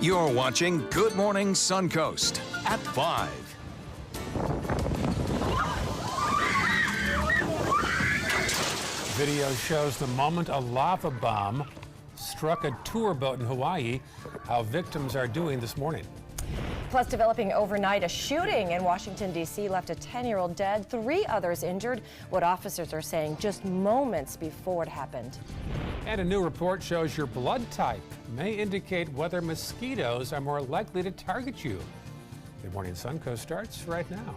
You're watching Good Morning Suncoast at 5. Video shows the moment a lava bomb struck a tour boat in Hawaii, how victims are doing this morning. Plus, developing overnight, a shooting in Washington, D.C. left a 10-year-old dead, 3 others injured, what officers are saying just moments before it happened. And a new report shows your blood type may indicate whether mosquitoes are more likely to target you. Good Morning Suncoast starts right now.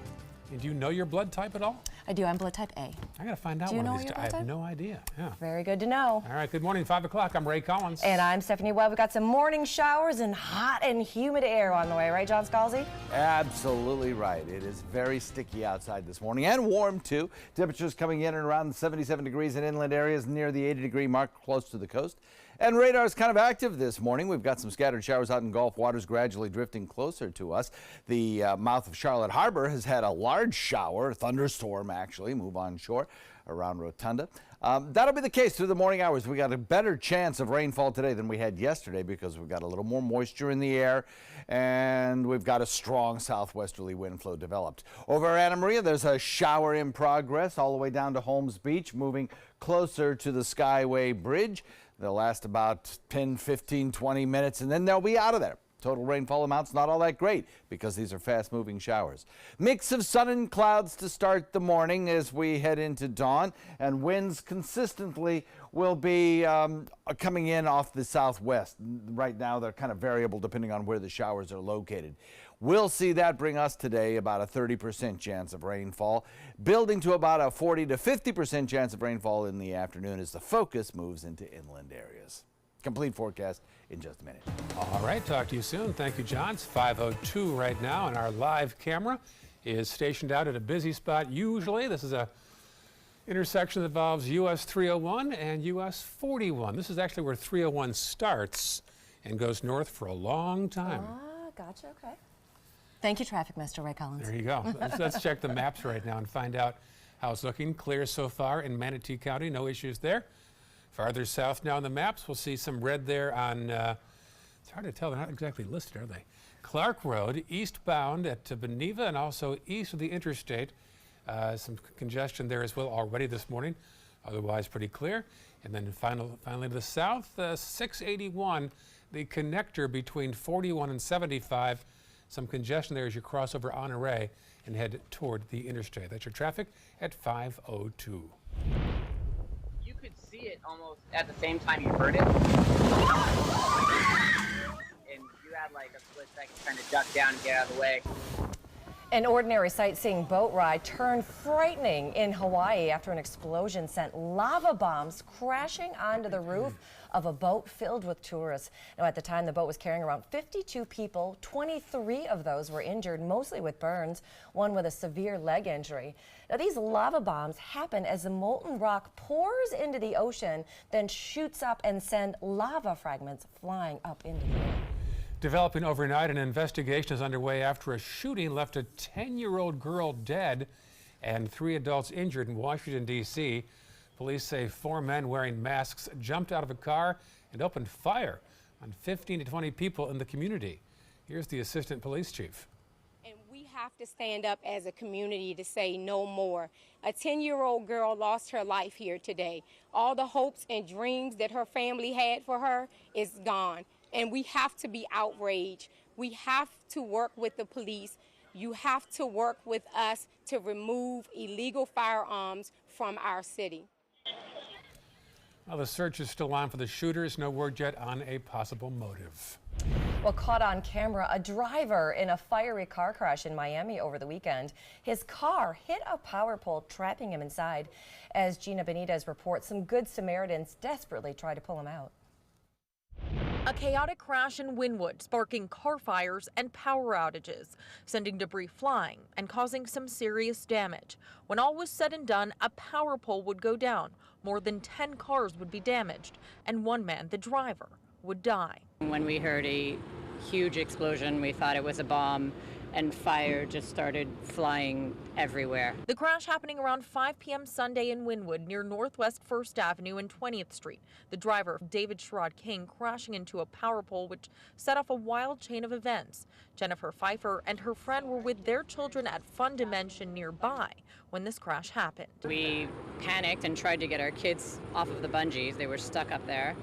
And do you know your blood type at all? I do. I'm blood type A. I got to find out Do you one know of these. your I blood have type? no idea. Yeah. Very good to know. All right. Good morning. 5 o'clock. I'm Ray Collins. And I'm Stephanie Webb. We've got some morning showers and hot and humid air on the way, right, John Scalzi? Absolutely right. It is very sticky outside this morning and warm too. Temperatures coming in and around 77 degrees in inland areas near the 80-degree mark close to the coast. And radar is kind of active this morning. We've got some scattered showers out in Gulf waters gradually drifting closer to us. The mouth of Charlotte Harbor has had a large shower, thunderstorm actually, move on shore around Rotunda. That'll be the case through the morning hours. We got a better chance of rainfall today than we had yesterday because we've got a little more moisture in the air and we've got a strong southwesterly wind flow developed. Over Anna Maria, there's a shower in progress all the way down to Holmes Beach, moving closer to the Skyway Bridge. They'll last about 10, 15, 20 minutes, and then they'll be out of there. Total rainfall amounts not all that great because these are fast-moving showers. Mix of sun and clouds to start the morning as we head into dawn, and winds consistently will be coming in off the southwest. Right now, they're kind of variable depending on where the showers are located. We'll see that bring us today about a 30% chance of rainfall, building to about a 40 to 50% chance of rainfall in the afternoon as the focus moves into inland areas. Complete forecast in just a minute. All right. Talk to you soon. Thank you, John. It's 5:02 right now, and our live camera is stationed out at a busy spot. Usually, this is a intersection that involves US 301 and US 41. This is actually where 301 starts and goes north for a long time. Ah, gotcha. Okay. Thank you, Traffic Master Ray Collins. There you go. Let's check the maps right now and find out how it's looking. Clear so far in Manatee County. No issues there. Farther south now on the maps, we'll see some red there on, it's hard to tell, they're not exactly listed, are they? Clark Road, eastbound at Beneva and also east of the interstate. Some congestion there as well already this morning, otherwise pretty clear. And then finally to the south, 681, the connector between 41 and 75. Some congestion there as you cross over Honore and head toward the interstate. That's your traffic at 5:02. You could see it almost at the same time you heard it. And you had like a split second trying to duck down and get out of the way. An ordinary sightseeing boat ride turned frightening in Hawaii after an explosion sent lava bombs crashing onto the roof of a boat filled with tourists. Now, at the time, the boat was carrying around 52 people. 23 of those were injured, mostly with burns, one with a severe leg injury. Now, these lava bombs happen as the molten rock pours into the ocean, then shoots up and send lava fragments flying up into the air. Developing overnight, an investigation is underway after a shooting left a 10-year-old girl dead and 3 adults injured in Washington, D.C. Police say 4 men wearing masks jumped out of a car and opened fire on 15 to 20 people in the community. Here's the assistant police chief. And we have to stand up as a community to say no more. A 10-year-old girl lost her life here today. All the hopes and dreams that her family had for her is gone. And we have to be outraged. We have to work with the police. You have to work with us to remove illegal firearms from our city. Well, the search is still on for the shooters. No word yet on a possible motive. Well, caught on camera, a driver in a fiery car crash in Miami over the weekend. His car hit a power pole, trapping him inside. As Gina Benitez reports, some Good Samaritans desperately try to pull him out. A chaotic crash in Wynwood, sparking car fires and power outages, sending debris flying and causing some serious damage. When all was said and done, a power pole would go down, more than 10 cars would be damaged, and one man, the driver, would die. When we heard a huge explosion, we thought it was a bomb, and fire just started flying everywhere. The crash happening around 5 p.m. Sunday in Wynwood near Northwest 1st Avenue and 20th Street. The driver, David Sherrod King, crashing into a power pole which set off a wild chain of events. Jennifer Pfeiffer and her friend were with their children at Fun Dimension nearby when this crash happened. We panicked and tried to get our kids off of the bungees. They were stuck up there.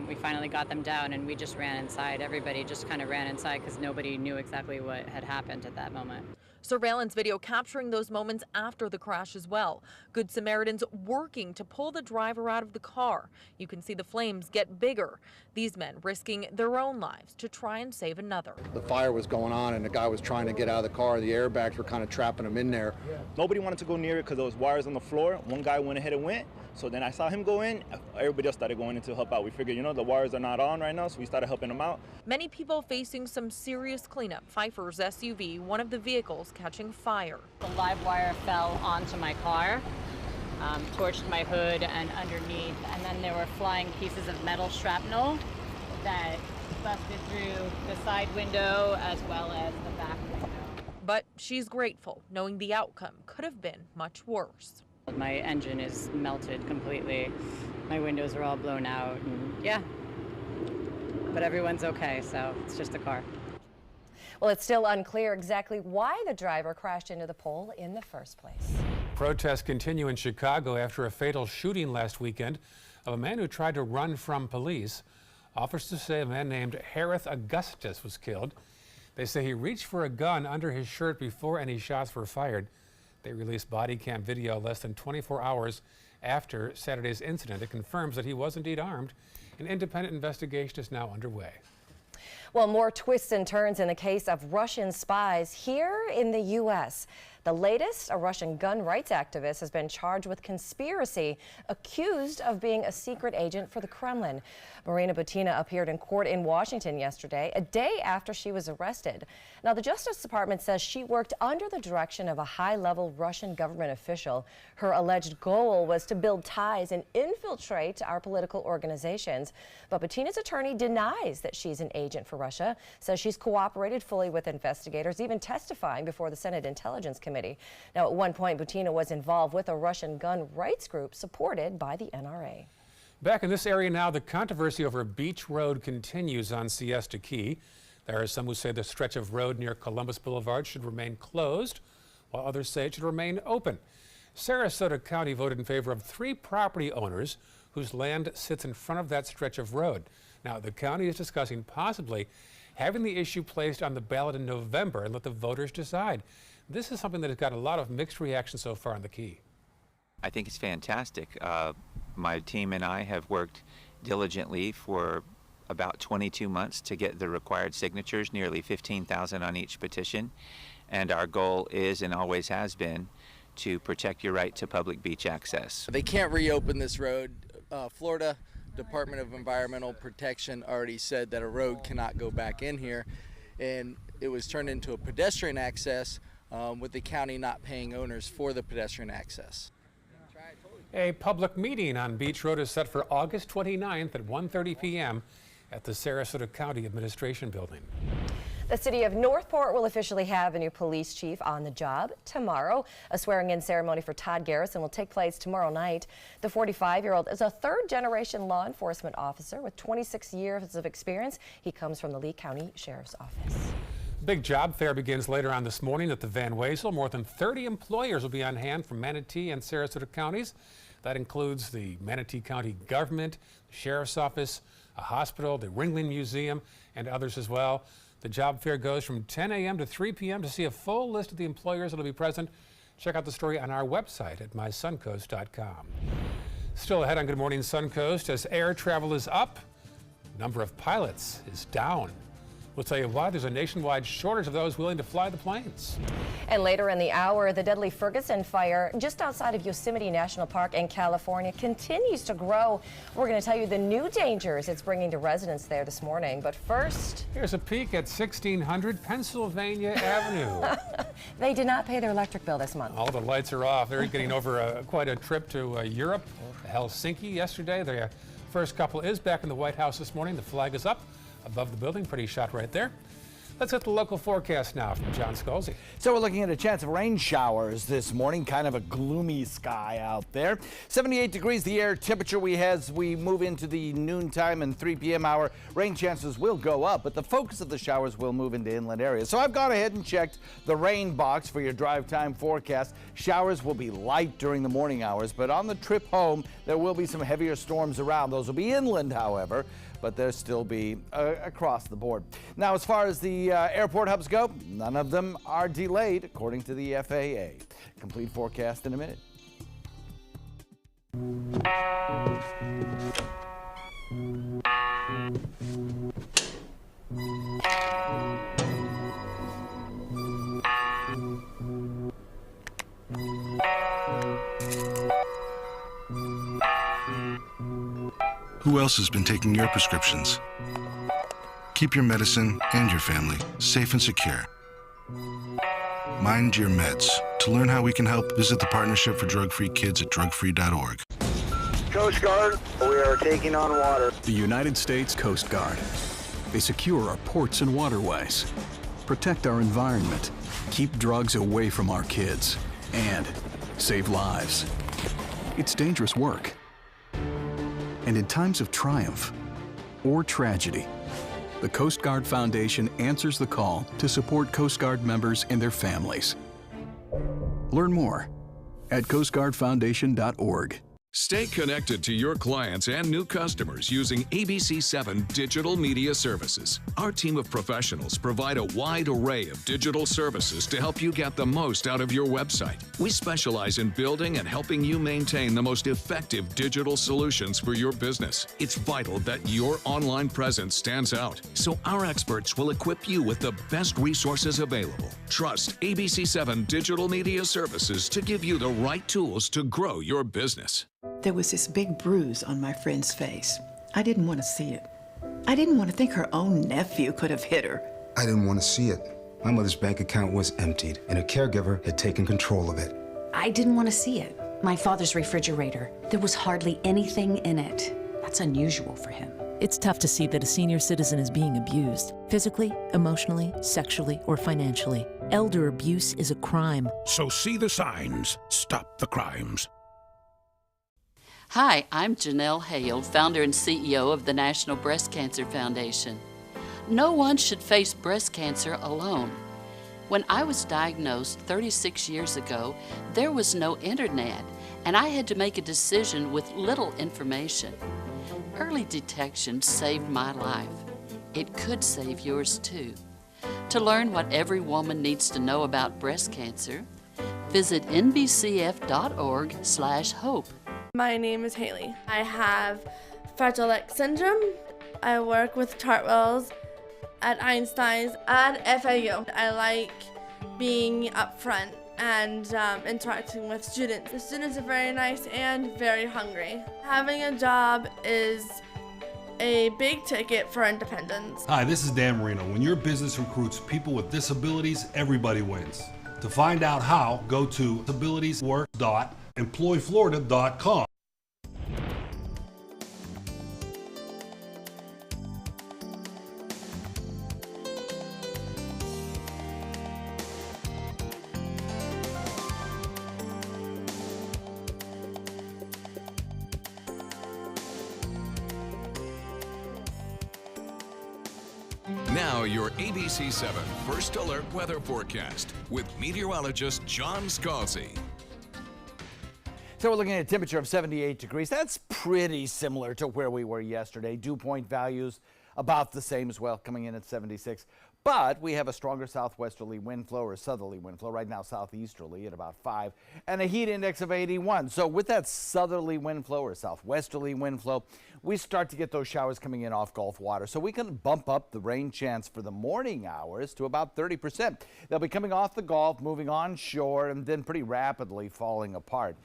We finally got them down and we just ran inside. Everybody just kind of ran inside because nobody knew exactly what had happened at that moment. Surveillance video capturing those moments after the crash as well. Good Samaritans working to pull the driver out of the car. You can see the flames get bigger. These men risking their own lives to try and save another. The fire was going on and the guy was trying to get out of the car. The airbags were kind of trapping him in there. Nobody wanted to go near it because there was wires on the floor. One guy went ahead and went. So then I saw him go in. Everybody else started going in to help out. We figured, the wires are not on right now, so we started helping them out. Many people facing some serious cleanup. Pfeiffer's SUV, one of the vehicles, catching fire. The live wire fell onto my car, torched my hood and underneath, and then there were flying pieces of metal shrapnel that busted through the side window as well as the back window. But she's grateful, knowing the outcome could have been much worse. My engine is melted completely. My windows are all blown out, and yeah. But everyone's okay, so it's just a car. Well, it's still unclear exactly why the driver crashed into the pole in the first place. Protests continue in Chicago after a fatal shooting last weekend of a man who tried to run from police. Officers say a man named Harith Augustus was killed. They say he reached for a gun under his shirt before any shots were fired. They released body cam video less than 24 hours after Saturday's incident. It confirms that he was indeed armed. An independent investigation is now underway. Well, more twists and turns in the case of Russian spies here in the U.S. The latest, a Russian gun rights activist has been charged with conspiracy, accused of being a secret agent for the Kremlin. Marina Butina appeared in court in Washington yesterday, a day after she was arrested. Now, the Justice Department says she worked under the direction of a high-level Russian government official. Her alleged goal was to build ties and infiltrate our political organizations. But Butina's attorney denies that she's an agent for Russia, says she's cooperated fully with investigators, even testifying before the Senate Intelligence Committee. Now, at one point, Butina was involved with a Russian gun rights group supported by the NRA. Back in this area now, the controversy over Beach Road continues on Siesta Key. There are some who say the stretch of road near Columbus Boulevard should remain closed, while others say it should remain open. Sarasota County voted in favor of 3 property owners whose land sits in front of that stretch of road. Now, the county is discussing possibly having the issue placed on the ballot in November and let the voters decide. This is something that has got a lot of mixed reactions so far on the Key. I think it's fantastic. My team and I have worked diligently for about 22 months to get the required signatures, nearly 15,000 on each petition. And our goal is and always has been to protect your right to public beach access. They can't reopen this road. Florida Department of Environmental Protection already said that a road cannot go back in here, and it was turned into a pedestrian access with the county not paying owners for the pedestrian access. A public meeting on Beach Road is set for August 29th at 1:30 p.m. at the Sarasota County Administration Building. The city of Northport will officially have a new police chief on the job tomorrow. A swearing-in ceremony for Todd Garrison will take place tomorrow night. The 45-year-old is a third-generation law enforcement officer with 26 years of experience. He comes from the Lee County Sheriff's Office. Big job fair begins later on this morning at the Van Wezel. More than 30 employers will be on hand from Manatee and Sarasota counties. That includes the Manatee County government, the Sheriff's Office, a hospital, the Ringling Museum, and others as well. The job fair goes from 10 a.m. to 3 p.m. To see a full list of the employers that will be present, check out the story on our website at mysuncoast.com. Still ahead on Good Morning Suncoast, as air travel is up, number of pilots is down. We'll tell you why there's a nationwide shortage of those willing to fly the planes. And later in the hour, the deadly Ferguson fire just outside of Yosemite National Park in California continues to grow. We're going to tell you the new dangers it's bringing to residents there this morning. But first, here's a peek at 1600 Pennsylvania Avenue. They did not pay their electric bill this month. All the lights are off. They're getting over quite a trip to Europe, Helsinki yesterday. The first couple is back in the White House this morning. The flag is up above the building. Pretty shot right there. Let's get the local forecast now from John Scalzi. So we're looking at a chance of rain showers this morning, kind of a gloomy sky out there. 78 degrees the air temperature as we move into the noontime and 3 p.m. hour. Rain chances will go up, but the focus of the showers will move into inland areas. So I've gone ahead and checked the rain box for your drive time forecast. Showers will be light during the morning hours, but on the trip home, there will be some heavier storms around. Those will be inland, however, but there'll still be across the board. Now, as far as the airport hubs go, none of them are delayed, according to the FAA. Complete forecast in a minute. Who else has been taking your prescriptions? Keep your medicine and your family safe and secure. Mind your meds. To learn how we can help, visit the Partnership for Drug-Free Kids at drugfree.org. Coast Guard, we are taking on water. The United States Coast Guard. They secure our ports and waterways, protect our environment, keep drugs away from our kids, and save lives. It's dangerous work. And in times of triumph or tragedy, the Coast Guard Foundation answers the call to support Coast Guard members and their families. Learn more at coastguardfoundation.org. Stay connected to your clients and new customers using ABC7 Digital Media Services. Our team of professionals provide a wide array of digital services to help you get the most out of your website. We specialize in building and helping you maintain the most effective digital solutions for your business. It's vital that your online presence stands out, so our experts will equip you with the best resources available. Trust ABC7 Digital Media Services to give you the right tools to grow your business. There was this big bruise on my friend's face. I didn't want to see it. I didn't want to think her own nephew could have hit her. I didn't want to see it. My mother's bank account was emptied, and a caregiver had taken control of it. I didn't want to see it. My father's refrigerator, there was hardly anything in it. That's unusual for him. It's tough to see that a senior citizen is being abused, physically, emotionally, sexually, or financially. Elder abuse is a crime. So see the signs. Stop the crimes. Hi, I'm Janelle Hale, founder and CEO of the National Breast Cancer Foundation. No one should face breast cancer alone. When I was diagnosed 36 years ago, there was no internet, and I had to make a decision with little information. Early detection saved my life. It could save yours too. To learn what every woman needs to know about breast cancer, visit nbcf.org/hope. My name is Haley. I have Fragile X syndrome. I work with Chartwells at Einstein's and FAU. I like being up front and interacting with students. The students are very nice and very hungry. Having a job is a big ticket for independence. Hi, this is Dan Marino. When your business recruits people with disabilities, everybody wins. To find out how, go to disabilitieswork.employflorida.com. Now your ABC7 First Alert Weather Forecast with meteorologist John Scalzi. So we're looking at a temperature of 78 degrees. That's pretty similar to where we were yesterday. Dew point values about the same as well, coming in at 76. But we have a stronger southwesterly wind flow or southerly wind flow, right now southeasterly at about 5, and a heat index of 81. So with that southerly wind flow or southwesterly wind flow, we start to get those showers coming in off Gulf water. So we can bump up the rain chance for the morning hours to about 30%. They'll be coming off the Gulf, moving onshore, and then pretty rapidly falling apart.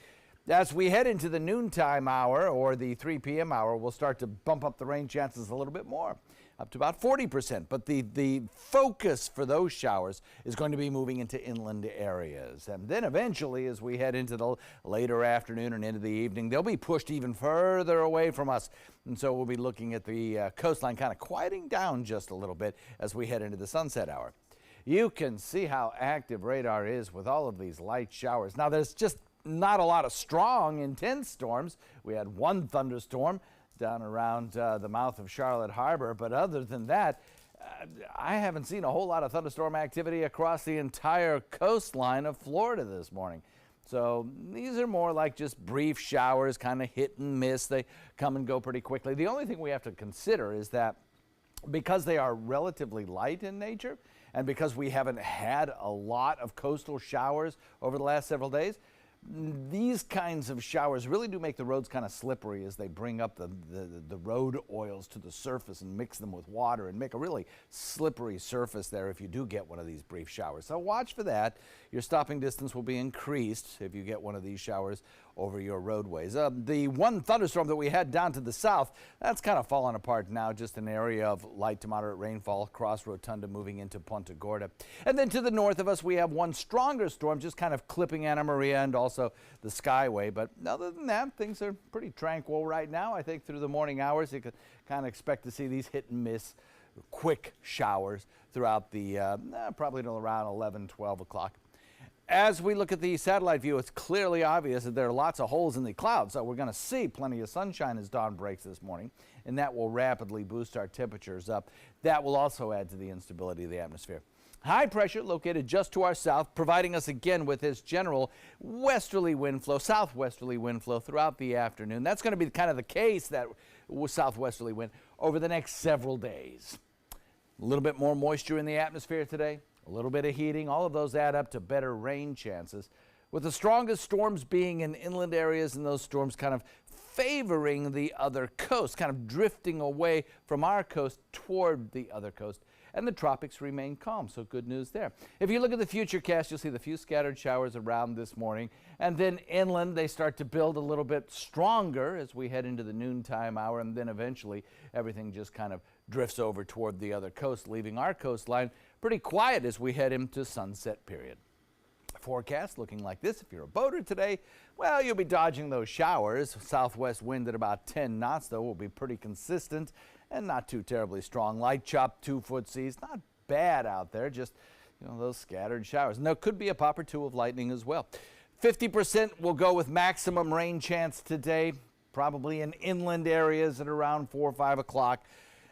As we head into the noontime hour or the 3 p.m. hour, we'll start to bump up the rain chances a little bit more. up to about 40%. But the focus for those showers is going to be moving into inland areas. And then eventually, as we head into the later afternoon and into the evening, they'll be pushed even further away from us. And so we'll be looking at the coastline kind of quieting down just a little bit as we head into the sunset hour. You can see how active radar is with all of these light showers. Now, there's just not a lot of strong, intense storms. We had one thunderstorm down around the mouth of Charlotte Harbor, but other than that, I haven't seen a whole lot of thunderstorm activity across the entire coastline of Florida this morning. So these are more like just brief showers, kind of hit and miss. They come and go pretty quickly. The only thing we have to consider is that because they are relatively light in nature, and because we haven't had a lot of coastal showers over the last several days, these kinds of showers really do make the roads kind of slippery as they bring up the road oils to the surface and mix them with water and make a really slippery surface there if you do get one of these brief showers. So watch for that. Your stopping distance will be increased if you get one of these showers over your roadways. The one thunderstorm that we had down to the south, that's kind of fallen apart now, just an area of light to moderate rainfall across Rotunda moving into Punta Gorda. And then to the north of us, we have one stronger storm just kind of clipping Anna Maria and also the Skyway. But other than that, things are pretty tranquil right now. I think through the morning hours, you could kind of expect to see these hit and miss quick showers throughout the probably until around 11, 12 o'clock. As we look at the satellite view, it's clearly obvious that there are lots of holes in the clouds, so we're going to see plenty of sunshine as dawn breaks this morning, and that will rapidly boost our temperatures up. That will also add to the instability of the atmosphere. High pressure located just to our south, providing us again with this general westerly wind flow, southwesterly wind flow throughout the afternoon. That's going to be kind of the case, that southwesterly wind, over the next several days. A little bit more moisture in the atmosphere today. A little bit of heating, all of those add up to better rain chances, with the strongest storms being in inland areas and those storms kind of favoring the other coast, kind of drifting away from our coast toward the other coast. And the tropics remain calm, so good news there. If you look at the futurecast, you'll see the few scattered showers around this morning. And then inland, they start to build a little bit stronger as we head into the noontime hour. And then eventually, everything just kind of drifts over toward the other coast, leaving our coastline pretty quiet as we head into sunset period. Forecast looking like this. If you're a boater today, well, you'll be dodging those showers. Southwest wind at about 10 knots, though, will be pretty consistent and not too terribly strong. Light chop, 2-foot seas, not bad out there, just, you know, those scattered showers. And there could be a pop or two of lightning as well. 50% will go with maximum rain chance today, probably in inland areas at around 4 or 5 o'clock.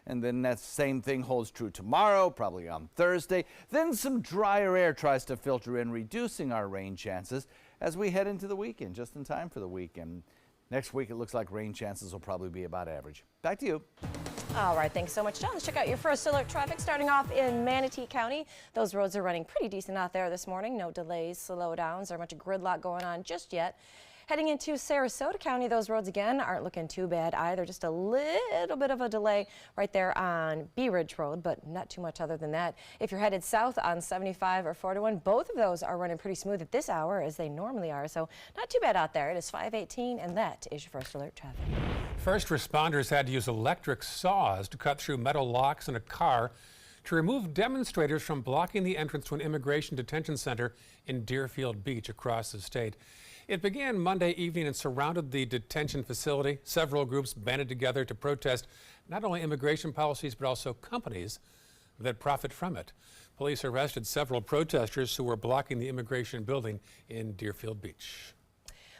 And then that same thing holds true tomorrow, probably on Thursday. Then some drier air tries to filter in, reducing our rain chances as we head into the weekend, just in time for the weekend. Next week, it looks like rain chances will probably be about average. Back to you. All right, thanks so much, John. Let's check out your first alert traffic starting off in Manatee County. Those roads are running pretty decent out there this morning. No delays, slowdowns, or much gridlock going on just yet. Heading into Sarasota County, those roads again aren't looking too bad either. Just a little bit of a delay right there on Bee Ridge Road, but not too much other than that. If you're headed south on 75 or 41, both of those are running pretty smooth at this hour as they normally are. So not too bad out there. It is 5:18, and that is your first alert traffic. First responders had to use electric saws to cut through metal locks in a car to remove demonstrators from blocking the entrance to an immigration detention center in Deerfield Beach across the state. It began Monday evening and surrounded the detention facility. Several groups banded together to protest not only immigration policies, but also companies that profit from it. Police arrested several protesters who were blocking the immigration building in Deerfield Beach.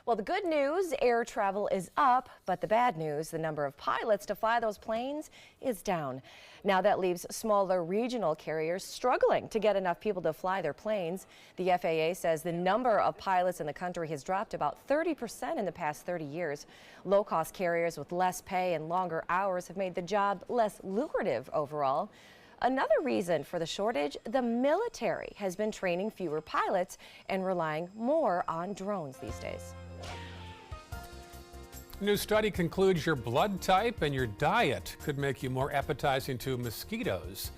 Well, the good news, air travel is up, but the bad news, the number of pilots to fly those planes is down. Now that leaves smaller regional carriers struggling to get enough people to fly their planes. The FAA says the number of pilots in the country has dropped about 30% in the past 30 years. Low-cost carriers with less pay and longer hours have made the job less lucrative overall. Another reason for the shortage, the military has been training fewer pilots and relying more on drones these days. New study concludes your blood type and your diet could make you more appetizing to mosquitoes.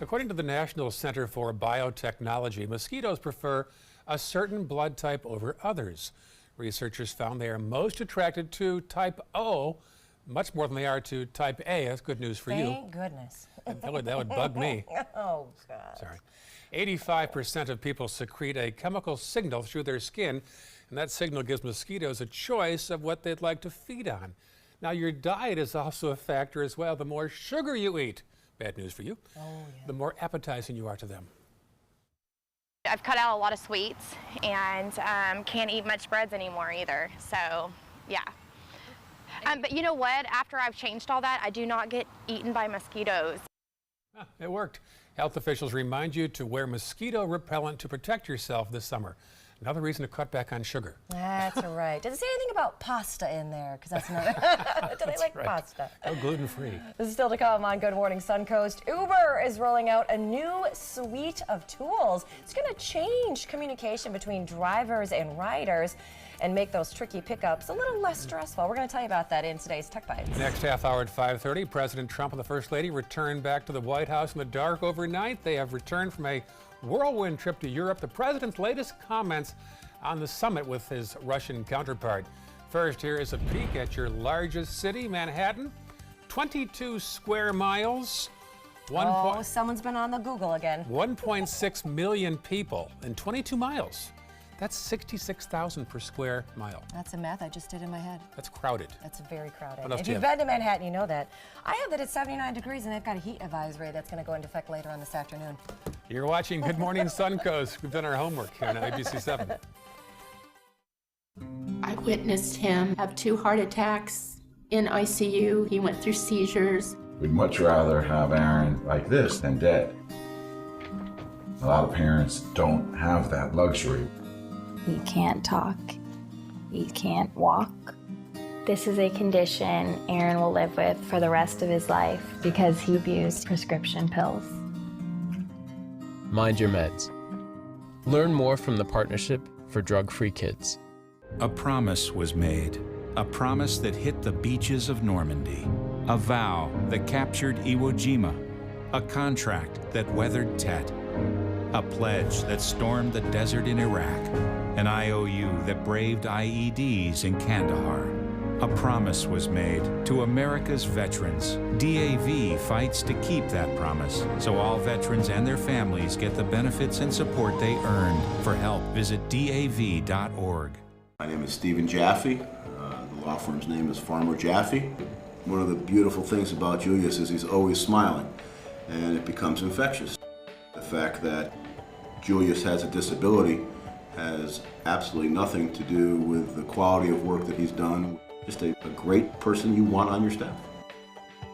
According to the National Center for Biotechnology, mosquitoes prefer a certain blood type over others. Researchers found they are most attracted to type O, much more than they are to type A. That's good news for you. Thank goodness. That would bug me. Oh, God. Sorry. 85% of people secrete a chemical signal through their skin, and that signal gives mosquitoes a choice of what they'd like to feed on. Now, your diet is also a factor as well. The more sugar you eat, bad news for you, the more appetizing you are to them. I've cut out a lot of sweets and can't eat much breads anymore either, so yeah. But you know what? After I've changed all that, I do not get eaten by mosquitoes. It worked. Health officials remind you to wear mosquito repellent to protect yourself this summer. Another reason to cut back on sugar. That's right. Does it say anything about pasta in there? Because that's another. Do they like pasta? Oh, gluten-free. This is still to come on Good Morning Suncoast. Uber is rolling out a new suite of tools. It's going to change communication between drivers and riders and make those tricky pickups a little less stressful. We're going to tell you about that in today's Tech Bites. Next half hour at 5:30, President Trump and the First Lady return back to the White House in the dark overnight. They have returned from a whirlwind trip to Europe. The president's latest comments on the summit with his Russian counterpart. First, here is a peek at your largest city, Manhattan. 22 square miles. Someone's been on the Google again. 1.6 million people in 22 miles. That's 66,000 per square mile. That's a math I just did in my head. That's crowded. That's very crowded. What else If do you you've have? been to Manhattan, you know that. I have that it's 79 degrees, and they've got a heat advisory that's going to go into effect later on this afternoon. You're watching Good Morning Suncoast. We've done our homework here on ABC 7. I witnessed him have 2 heart attacks in ICU. He went through seizures. We'd much rather have Aaron like this than dead. A lot of parents don't have that luxury. He can't talk. He can't walk. This is a condition Aaron will live with for the rest of his life because he abused prescription pills. Mind your meds. Learn more from the Partnership for Drug-Free Kids. A promise was made, a promise that hit the beaches of Normandy, a vow that captured Iwo Jima, a contract that weathered Tet, a pledge that stormed the desert in Iraq, an IOU that braved IEDs in Kandahar. A promise was made to America's veterans. DAV fights to keep that promise, so all veterans and their families get the benefits and support they earned. For help, visit DAV.org. My name is Stephen Jaffe. The law firm's name is Farmer Jaffe. One of the beautiful things about Julius is he's always smiling, and it becomes infectious. The fact that Julius has a disability has absolutely nothing to do with the quality of work that he's done. Just a great person you want on your staff.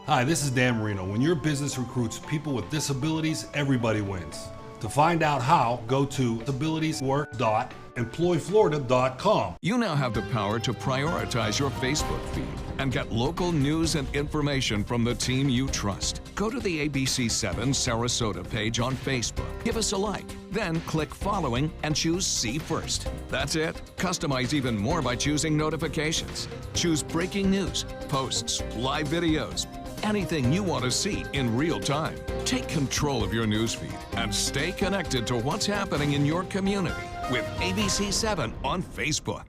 Hi, this is Dan Marino. When your business recruits people with disabilities, everybody wins. To find out how, go to disabilitieswork.employflorida.com. You now have the power to prioritize your Facebook feed and get local news and information from the team you trust. Go to the ABC7 Sarasota page on Facebook. Give us a like. Then click following and choose See First. That's it. Customize even more by choosing notifications. Choose breaking news, posts, live videos, anything you want to see in real time. Take control of your newsfeed and stay connected to what's happening in your community with ABC7 on Facebook.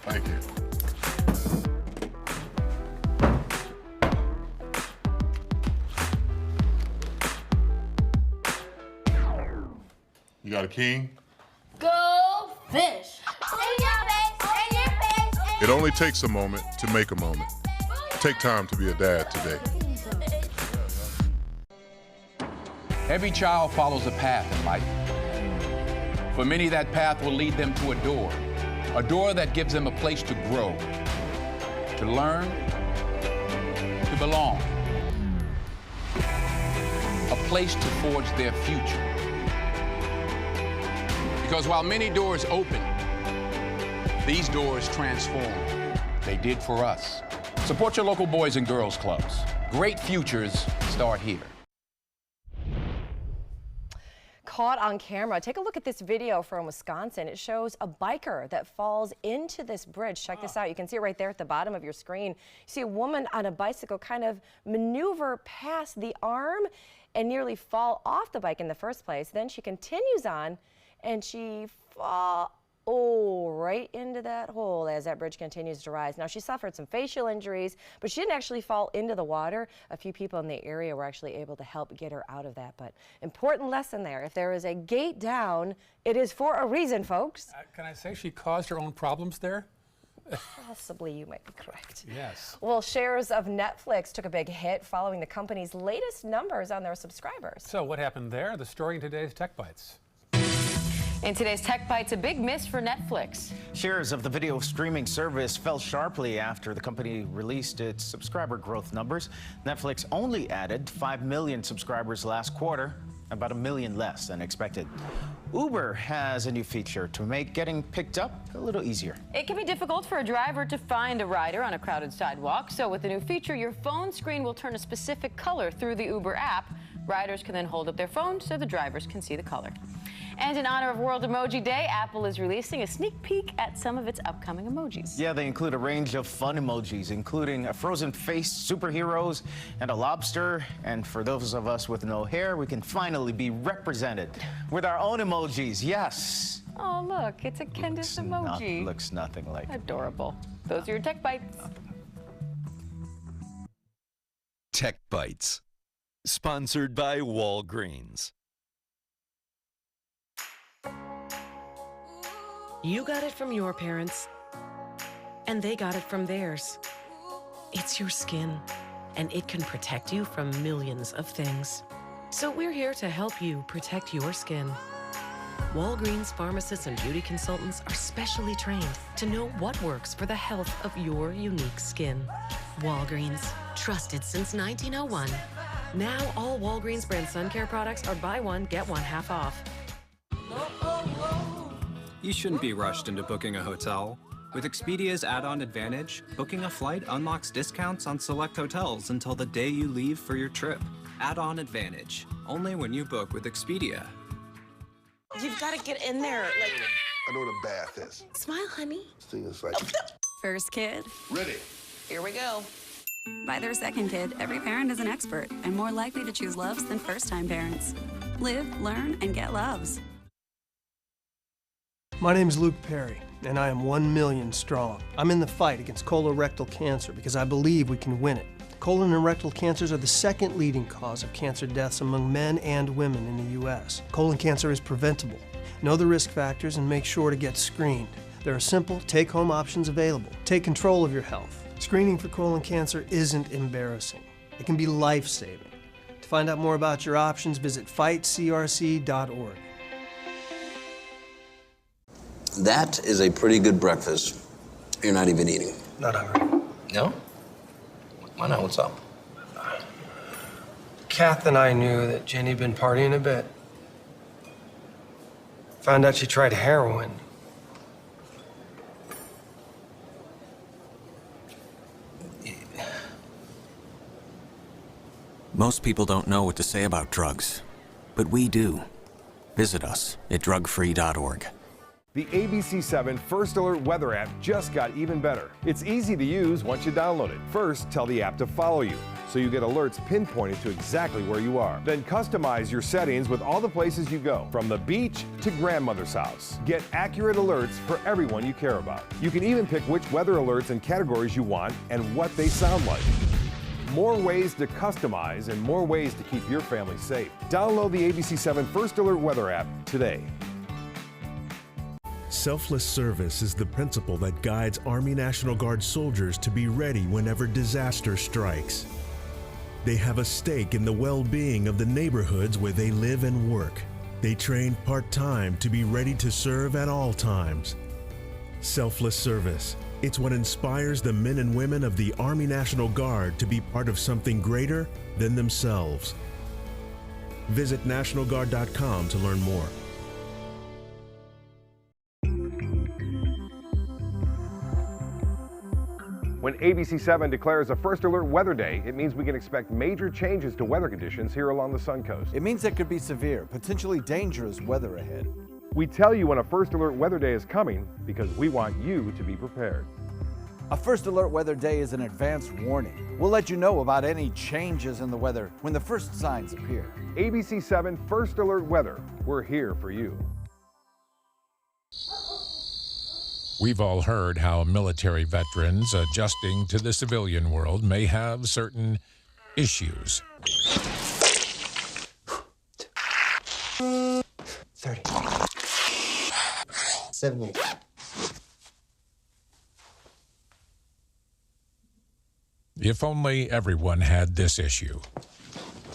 Thank you. You got a king? Go fish! It only takes a moment to make a moment. Take time to be a dad today. Every child follows a path in life. For many, that path will lead them to a door that gives them a place to grow, to learn, to belong, a place to forge their future. Because while many doors open, these doors transform. They did for us. Support your local Boys and Girls Clubs. Great futures start here. caught on camera. Take a look at this video from Wisconsin. It shows a biker that falls into this bridge. Check this out. You can see it right there at the bottom of your screen. You see a woman on a bicycle kind of maneuver past the arm and nearly fall off the bike in the first place. Then she continues on and she falls right into that hole as that bridge continues to rise. Now, she suffered some facial injuries, but she didn't actually fall into the water. A few people in the area were actually able to help get her out of that. But important lesson there. If there is a gate down, it is for a reason, folks. Can I say she caused her own problems there? Possibly, you might be correct. Yes. Well, shares of Netflix took a big hit following the company's latest numbers on their subscribers. So what happened there? The story in today's Tech Bites. In today's Tech Bites, a big miss for Netflix. Shares of the video streaming service fell sharply after the company released its subscriber growth numbers. Netflix only added 5 million subscribers last quarter, about 1 million less than expected. Uber has a new feature to make getting picked up a little easier. It can be difficult for a driver to find a rider on a crowded sidewalk. So with the new feature, your phone screen will turn a specific color through the Uber app. Riders can then hold up their phone so the drivers can see the color. And in honor of World Emoji Day, Apple is releasing a sneak peek at some of its upcoming emojis. Yeah, they include a range of fun emojis, including a frozen-faced superheroes and a lobster. And for those of us with no hair, we can finally be represented with our own emojis. Yes. Oh, look, it's a Candace emoji. Looks nothing like it. Adorable. Those are your Tech Bites. Tech Bites, sponsored by Walgreens. You got it from your parents, and they got it from theirs. It's your skin, and it can protect you from millions of things. So we're here to help you protect your skin. Walgreens pharmacists and beauty consultants are specially trained to know what works for the health of your unique skin. Walgreens, trusted since 1901. Now all Walgreens brand sun care products are buy one, get one half off. You shouldn't be rushed into booking a hotel. With Expedia's add-on advantage, booking a flight unlocks discounts on select hotels until the day you leave for your trip. Add-on advantage, only when you book with Expedia. You've got to get in there. I know what a bath is. Smile, honey. This thing is like... First kid. Ready. Here we go. By their second kid, every parent is an expert and more likely to choose Loves than first-time parents. Live, learn, and get Loves. My name is Luke Perry, and I am 1 million strong. I'm in the fight against colorectal cancer because I believe we can win it. Colon and rectal cancers are the second leading cause of cancer deaths among men and women in the U.S. Colon cancer is preventable. Know the risk factors and make sure to get screened. There are simple, take-home options available. Take control of your health. Screening for colon cancer isn't embarrassing. It can be life-saving. To find out more about your options, visit fightcrc.org. That is a pretty good breakfast. You're not even eating. Not hungry. No? Why not? What's up? Kath and I knew that Jenny'd been partying a bit. Found out she tried heroin. Most people don't know what to say about drugs, but we do. Visit us at drugfree.org. The ABC7 First Alert weather app just got even better. It's easy to use once you download it. First, tell the app to follow you, so you get alerts pinpointed to exactly where you are. Then customize your settings with all the places you go, from the beach to grandmother's house. Get accurate alerts for everyone you care about. You can even pick which weather alerts and categories you want and what they sound like. More ways to customize and more ways to keep your family safe. Download the ABC7 First Alert weather app today. Selfless service is the principle that guides Army National Guard soldiers to be ready whenever disaster strikes. They have a stake in the well-being of the neighborhoods where they live and work. They train part-time to be ready to serve at all times. Selfless service. It's what inspires the men and women of the Army National Guard to be part of something greater than themselves. Visit NationalGuard.com to learn more. When ABC7 declares a First Alert Weather Day, it means we can expect major changes to weather conditions here along the Suncoast. It means there could be severe, potentially dangerous weather ahead. We tell you when a First Alert Weather Day is coming because we want you to be prepared. A First Alert Weather Day is an advance warning. We'll let you know about any changes in the weather when the first signs appear. ABC7 First Alert Weather. We're here for you. We've all heard how military veterans adjusting to the civilian world may have certain issues. 30. 70. If only everyone had this issue.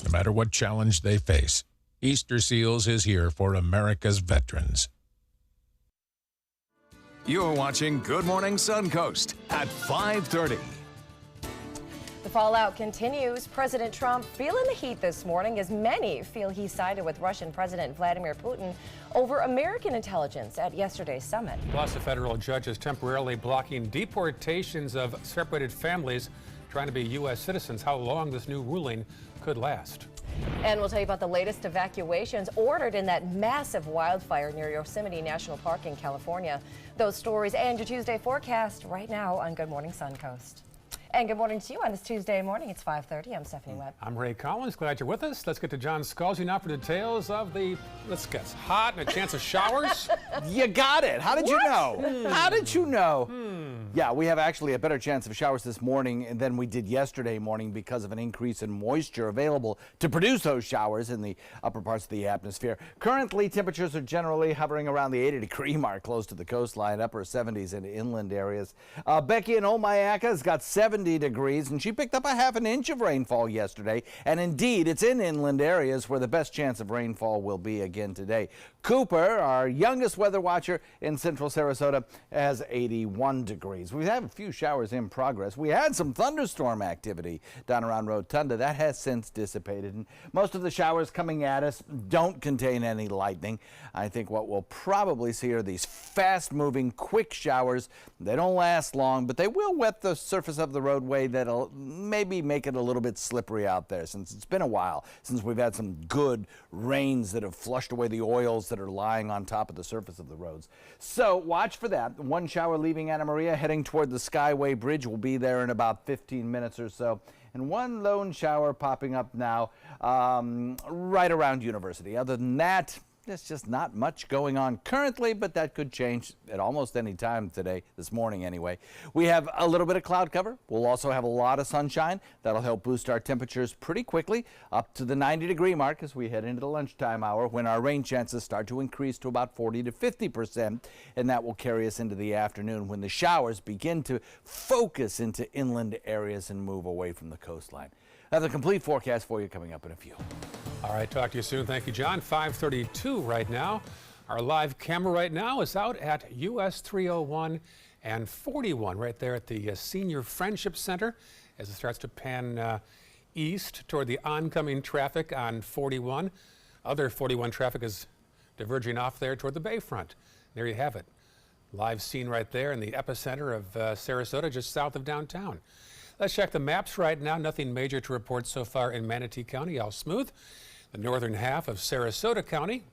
No matter what challenge they face, Easter Seals is here for America's veterans. You're watching Good Morning Suncoast at 5:30. The fallout continues. President Trump feeling the heat this morning as many feel he sided with Russian President Vladimir Putin over American intelligence at yesterday's summit. Plus, a federal judge is temporarily blocking deportations of separated families trying to be U.S. citizens. How long this new ruling could last. And we'll tell you about the latest evacuations ordered in that massive wildfire near Yosemite National Park in California. Those stories and your Tuesday forecast right now on Good Morning Suncoast. And good morning to you on this Tuesday morning. It's 5:30. I'm Stephanie Webb. I'm Ray Collins. Glad you're with us. Let's get to John Scalzi now for details of the, let's guess, hot and a chance of showers. You got it. How did you know? How did you know? Yeah, we have actually a better chance of showers this morning than we did yesterday morning because of an increase in moisture available to produce those showers in the upper parts of the atmosphere. Currently, temperatures are generally hovering around the 80-degree mark close to the coastline, upper 70s in inland areas. Becky in Omayaca has got 70 degrees, and she picked up a half an inch of rainfall yesterday. And indeed, it's in inland areas where the best chance of rainfall will be again today. Cooper, our youngest weather watcher in central Sarasota, has 81 degrees. We've had a few showers in progress. We had some thunderstorm activity down around Rotunda. That has since dissipated. And most of the showers coming at us don't contain any lightning. I think what we'll probably see are these fast-moving, quick showers. They don't last long, but they will wet the surface of the roadway. That'll maybe make it a little bit slippery out there, since it's been a while since we've had some good rains that have flushed away the oils that are lying on top of the surface of the roads. So watch for that. One shower leaving Anna Maria heading toward the Skyway Bridge will be there in about 15 minutes or so. And one lone shower popping up now right around University. Other than that, there's just not much going on currently, but that could change at almost any time today, this morning anyway. We have a little bit of cloud cover. We'll also have a lot of sunshine. That'll help boost our temperatures pretty quickly up to the 90-degree mark as we head into the lunchtime hour, when our rain chances start to increase to about 40 to 50%, and that will carry us into the afternoon when the showers begin to focus into inland areas and move away from the coastline. I have a complete forecast for you coming up in a few. All right, talk to you soon. Thank you, John. 5:32 right now. Our live camera right now is out at US 301 and 41 right there at the Senior Friendship Center as it starts to pan east toward the oncoming traffic on 41. Other 41 traffic is diverging off there toward the Bayfront. There you have it. Live scene right there in the epicenter of Sarasota, just south of downtown. Let's check the maps right now. Nothing major to report so far in Manatee County. All smooth. The northern half of Sarasota County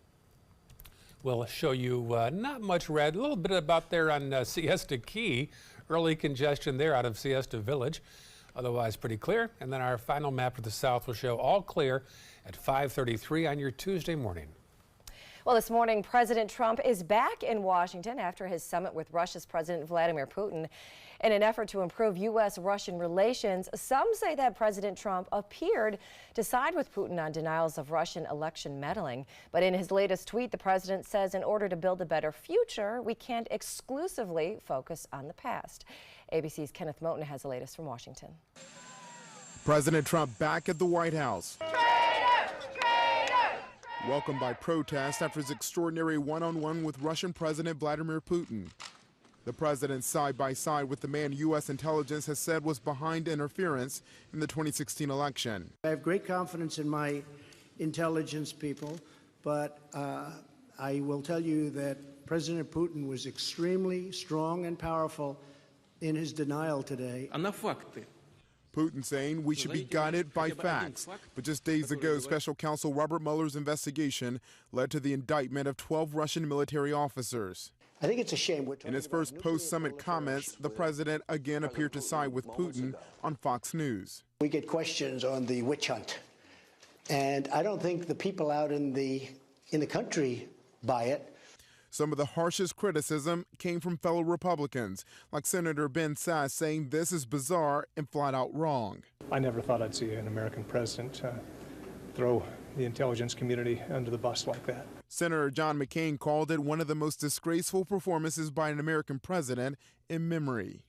will show you not much red. A little bit about there on Siesta Key. Early congestion there out of Siesta Village. Otherwise pretty clear. And then our final map for the south will show all clear at 5:33 on your Tuesday morning. Well, this morning, President Trump is back in Washington after his summit with Russia's President Vladimir Putin. In an effort to improve U.S.-Russian relations, some say that President Trump appeared to side with Putin on denials of Russian election meddling. But in his latest tweet, the president says in order to build a better future, we can't exclusively focus on the past. ABC's Kenneth Moten has the latest from Washington. President Trump back at the White House. Welcomed by protest after his extraordinary one-on-one with Russian President Vladimir Putin. The president side by side with the man U.S. intelligence has said was behind interference in the 2016 election. I have great confidence in my intelligence people, but I will tell you that President Putin was extremely strong and powerful in his denial today. Putin saying we should be guided by facts. But just days ago, Special Counsel Robert Mueller's investigation led to the indictment of 12 Russian military officers. I think it's a shame. In his first post-summit comments, the president again appeared to side with Putin on Fox News. We get questions on the witch hunt, and I don't think the people out in the country buy it. Some of the harshest criticism came from fellow Republicans, like Senator Ben Sasse saying this is bizarre and flat out wrong. I never thought I'd see an American president throw the intelligence community under the bus like that. Senator John McCain called it one of the most disgraceful performances by an American president in memory.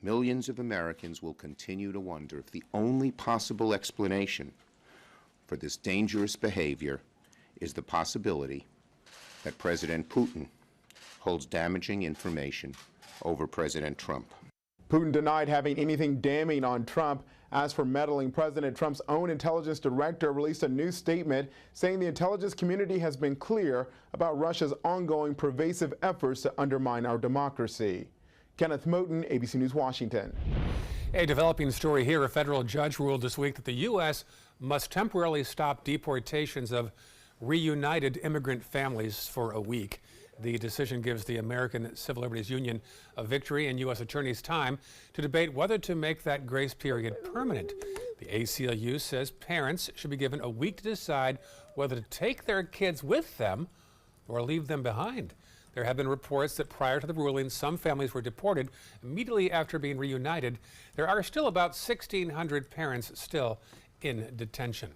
Millions of Americans will continue to wonder if the only possible explanation for this dangerous behavior is the possibility that President Putin holds damaging information over President Trump. Putin denied having anything damning on Trump. As for meddling, President Trump's own intelligence director released a new statement saying the intelligence community has been clear about Russia's ongoing pervasive efforts to undermine our democracy. Kenneth Moten, ABC News, Washington. A developing story here. A federal judge ruled this week that the U.S. must temporarily stop deportations of reunited immigrant families for a week. The decision gives the American Civil Liberties Union a victory and U.S. attorneys time to debate whether to make that grace period permanent. The ACLU says parents should be given a week to decide whether to take their kids with them or leave them behind. There have been reports that prior to the ruling, some families were deported immediately after being reunited. There are still about 1,600 parents still in detention.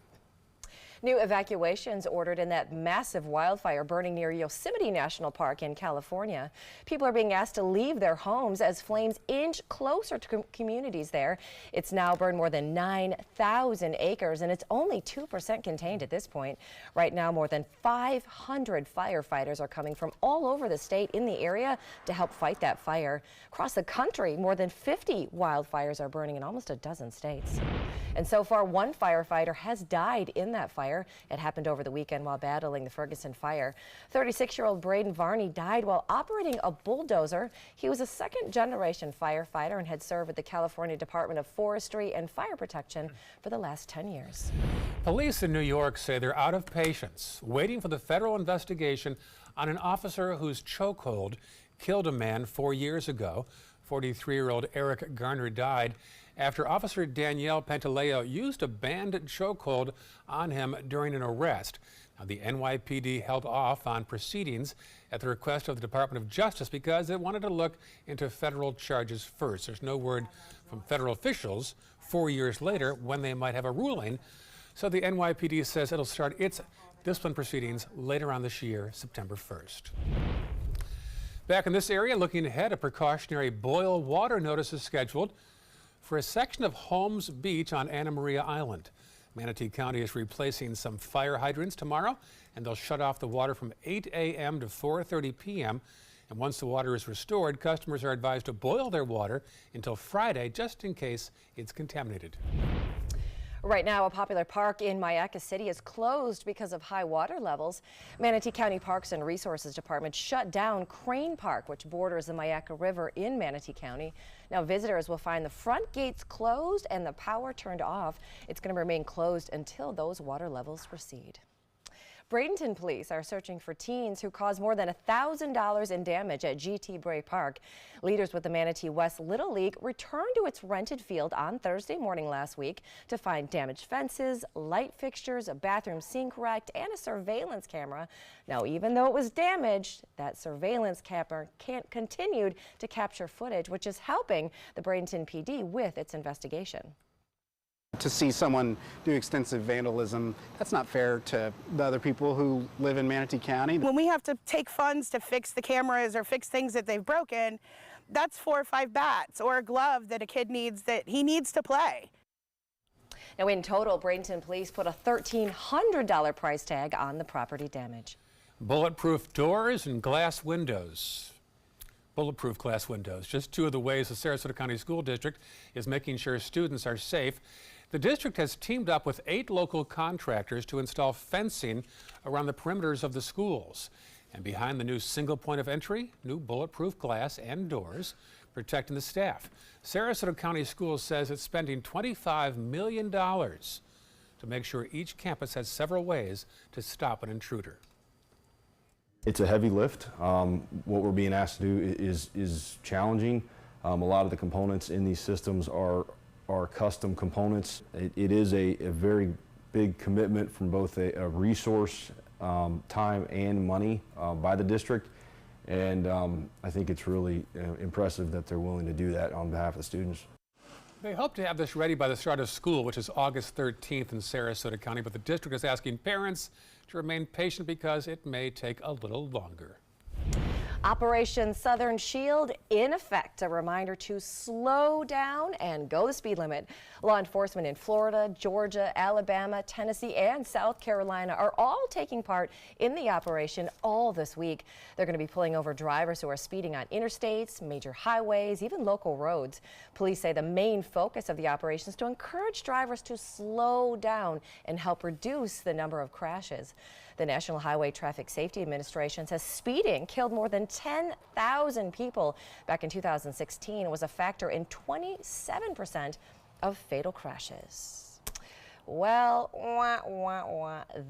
New evacuations ordered in that massive wildfire burning near Yosemite National Park in California. People are being asked to leave their homes as flames inch closer to communities there. It's now burned more than 9,000 acres, and it's only 2% contained at this point. Right now, more than 500 firefighters are coming from all over the state in the area to help fight that fire. Across the country, more than 50 wildfires are burning in almost a dozen states. And so far, one firefighter has died in that fire. It happened over the weekend while battling the Ferguson fire. 36-year-old Braden Varney died while operating a bulldozer. He was a second-generation firefighter and had served with the California Department of Forestry and Fire Protection for the last 10 years. Police in New York say they're out of patience, waiting for the federal investigation on an officer whose chokehold killed a man 4 years ago. 43-year-old Eric Garner died after Officer Danielle Pantaleo used a banned chokehold on him during an arrest. Now, the NYPD held off on proceedings at the request of the Department of Justice because it wanted to look into federal charges first. There's no word from federal officials 4 years later when they might have a ruling. So the NYPD says it'll start its discipline proceedings later on this year, September 1st. Back in this area, looking ahead, a precautionary boil water notice is scheduled for a section of Holmes Beach on Anna Maria Island. Manatee County is replacing some fire hydrants tomorrow, and they'll shut off the water from 8 a.m. to 4:30 p.m. And once the water is restored, customers are advised to boil their water until Friday, just in case it's contaminated. Right now, a popular park in Myakka City is closed because of high water levels. Manatee County Parks and Resources Department shut down Crane Park, which borders the Myakka River in Manatee County. Now, visitors will find the front gates closed and the power turned off. It's going to remain closed until those water levels recede. Bradenton police are searching for teens who caused more than $1,000 in damage at GT Bray Park. Leaders with the Manatee West Little League returned to its rented field on Thursday morning last week to find damaged fences, light fixtures, a bathroom sink wrecked, and a surveillance camera. Now, even though it was damaged, that surveillance camera continued to capture footage, which is helping the Bradenton PD with its investigation. To see someone do extensive vandalism, that's not fair to the other people who live in Manatee County. When we have to take funds to fix the cameras or fix things that they've broken, that's 4 or 5 bats or a glove that a kid needs that he needs to play. Now, in total, Bradenton police put a $1,300 price tag on the property damage. Bulletproof doors and glass windows. Bulletproof glass windows, just two of the ways the Sarasota County School District is making sure students are safe. The district has teamed up with 8 local contractors to install fencing around the perimeters of the schools. And behind the new single point of entry, new bulletproof glass and doors protecting the staff. Sarasota County Schools says it's spending $25 million to make sure each campus has several ways to stop an intruder. It's a heavy lift. What we're being asked to do is challenging. A lot of the components in these systems are custom components. It is a very big commitment from both a resource, time, and money by the district. And I think it's really impressive that they're willing to do that on behalf of the students. They hope to have this ready by the start of school, which is August 13th in Sarasota County, but the district is asking parents to remain patient because it may take a little longer. Operation Southern Shield in effect, a reminder to slow down and go the speed limit. Law enforcement in Florida, Georgia, Alabama, Tennessee, and South Carolina are all taking part in the operation all this week. They're going to be pulling over drivers who are speeding on interstates, major highways, even local roads. Police say the main focus of the operation is to encourage drivers to slow down and help reduce the number of crashes. The National Highway Traffic Safety Administration says speeding killed more than 10,000 people back in 2016 and was a factor in 27% of fatal crashes. Well,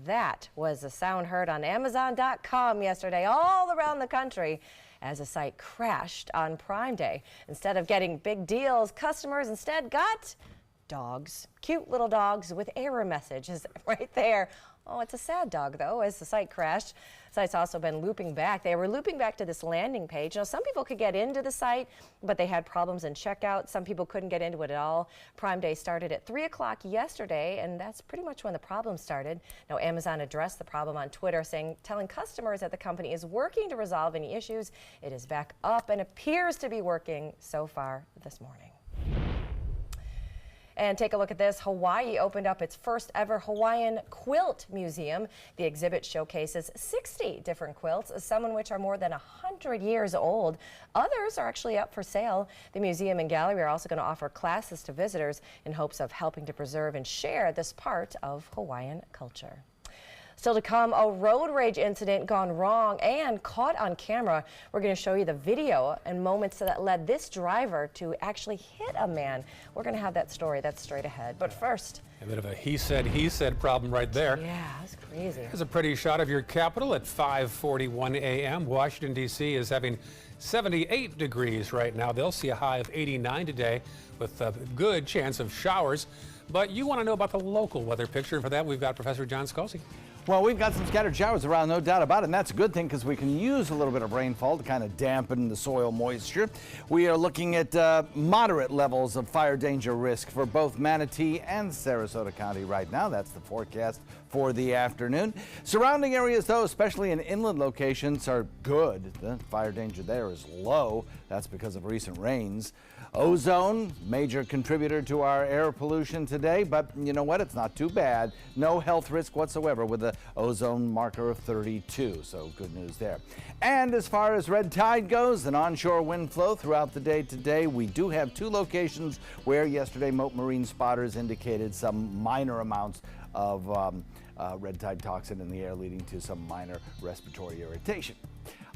that was the sound heard on Amazon.com yesterday all around the country as the site crashed on Prime Day. Instead of getting big deals, customers instead got dogs, cute little dogs with error messages right there. Oh, it's a sad dog, though, as the site crashed. The site's also been looping back. They were looping back to this landing page. Now, some people could get into the site, but they had problems in checkout. Some people couldn't get into it at all. Prime Day started at 3 o'clock yesterday, and that's pretty much when the problem started. Now, Amazon addressed the problem on Twitter, telling customers that the company is working to resolve any issues. It is back up and appears to be working so far this morning. And take a look at this. Hawaii opened up its first ever Hawaiian Quilt Museum. The exhibit showcases 60 different quilts, some of which are more than 100 years old. Others are actually up for sale. The museum and gallery are also going to offer classes to visitors in hopes of helping to preserve and share this part of Hawaiian culture. Still to come, a road rage incident gone wrong and caught on camera. We're going to show you the video and moments that led this driver to actually hit a man. We're going to have that story. That's straight ahead. But first, a bit of a he said problem right there. Yeah, that's crazy. Here's a pretty shot of your capital at 5:41 a.m. Washington, D.C. is having 78 degrees right now. They'll see a high of 89 today with a good chance of showers. But you want to know about the local weather picture, and for that we've got Professor John Scalzi. Well, we've got some scattered showers around, no doubt about it, and that's a good thing because we can use a little bit of rainfall to kind of dampen the soil moisture. We are looking at moderate levels of fire danger risk for both Manatee and Sarasota County right now. That's the forecast for the afternoon. Surrounding areas, though, especially in inland locations, are good. The fire danger there is low. That's because of recent rains. Ozone, major contributor to our air pollution today, but you know what? It's not too bad. No health risk whatsoever with the ozone marker of 32, so good news there. And as far as red tide goes, an onshore wind flow throughout the day today. We do have two locations where yesterday Mote Marine spotters indicated some minor amounts of red tide toxin in the air, leading to some minor respiratory irritation.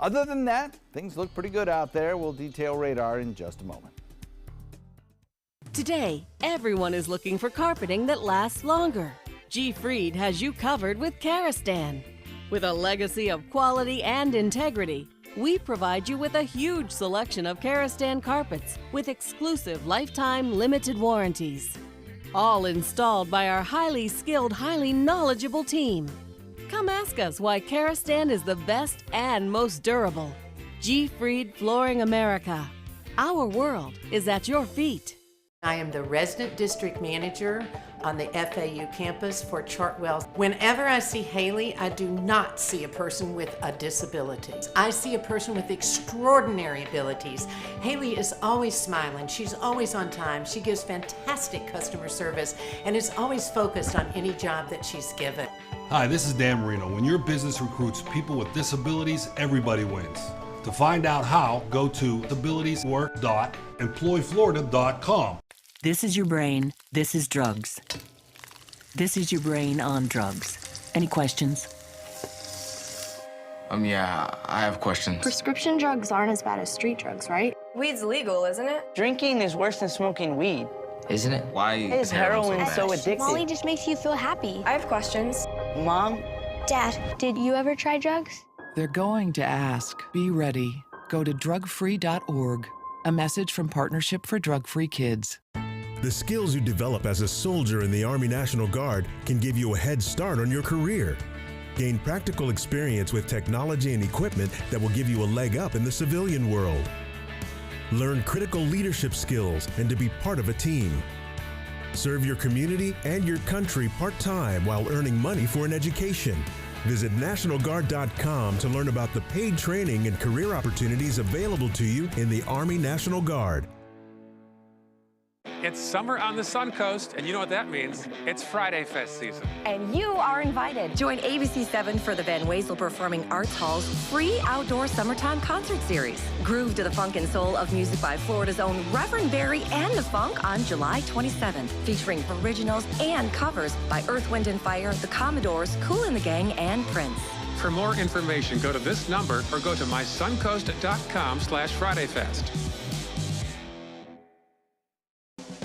Other than that, things look pretty good out there. We'll detail radar in just a moment. Today, everyone is looking for carpeting that lasts longer. G. Fried has you covered with Karastan. With a legacy of quality and integrity, we provide you with a huge selection of Karastan carpets with exclusive lifetime limited warranties. All installed by our highly skilled, highly knowledgeable team. Come ask us why Karastan is the best and most durable. G. Fried Flooring America. Our world is at your feet. I am the resident district manager on the FAU campus for Chartwell. Whenever I see Haley, I do not see a person with a disability. I see a person with extraordinary abilities. Haley is always smiling. She's always on time. She gives fantastic customer service and is always focused on any job that she's given. Hi, this is Dan Marino. When your business recruits people with disabilities, everybody wins. To find out how, go to abilitieswork.employflorida.com. This is your brain. This is drugs. This is your brain on drugs. Any questions? Yeah, I have questions. Prescription drugs aren't as bad as street drugs, right? Weed's legal, isn't it? Drinking is worse than smoking weed. Isn't it? Why is heroin so addictive? Molly just makes you feel happy. I have questions. Mom? Dad, did you ever try drugs? They're going to ask. Be ready. Go to drugfree.org. A message from Partnership for Drug-Free Kids. The skills you develop as a soldier in the Army National Guard can give you a head start on your career. Gain practical experience with technology and equipment that will give you a leg up in the civilian world. Learn critical leadership skills and to be part of a team. Serve your community and your country part-time while earning money for an education. Visit NationalGuard.com to learn about the paid training and career opportunities available to you in the Army National Guard. It's summer on the Suncoast, and you know what that means. It's Friday Fest season. And you are invited. Join ABC7 for the Van Wezel Performing Arts Hall's free outdoor summertime concert series. Groove to the funk and soul of music by Florida's own Reverend Barry and the Funk on July 27th, featuring originals and covers by Earth, Wind & Fire, The Commodores, Kool and the Gang, and Prince. For more information, go to this number or go to mysuncoast.com/FridayFest.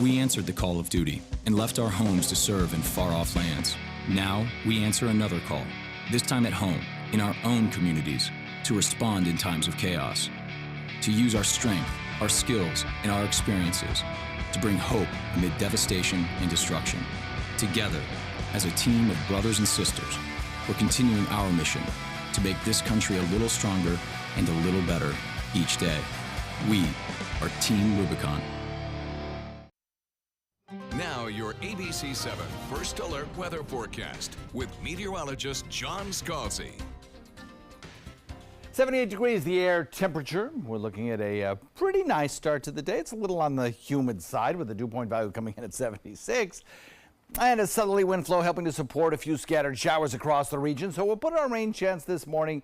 We answered the call of duty and left our homes to serve in far-off lands. Now, we answer another call, this time at home, in our own communities, to respond in times of chaos, to use our strength, our skills, and our experiences to bring hope amid devastation and destruction. Together, as a team of brothers and sisters, we're continuing our mission to make this country a little stronger and a little better each day. We are Team Rubicon. Now your ABC7 First Alert weather forecast with meteorologist John Scalzi. 78 degrees the air temperature. We're looking at a pretty nice start to the day. It's a little on the humid side with the dew point value coming in at 76. And a southerly wind flow helping to support a few scattered showers across the region. So we'll put our rain chance this morning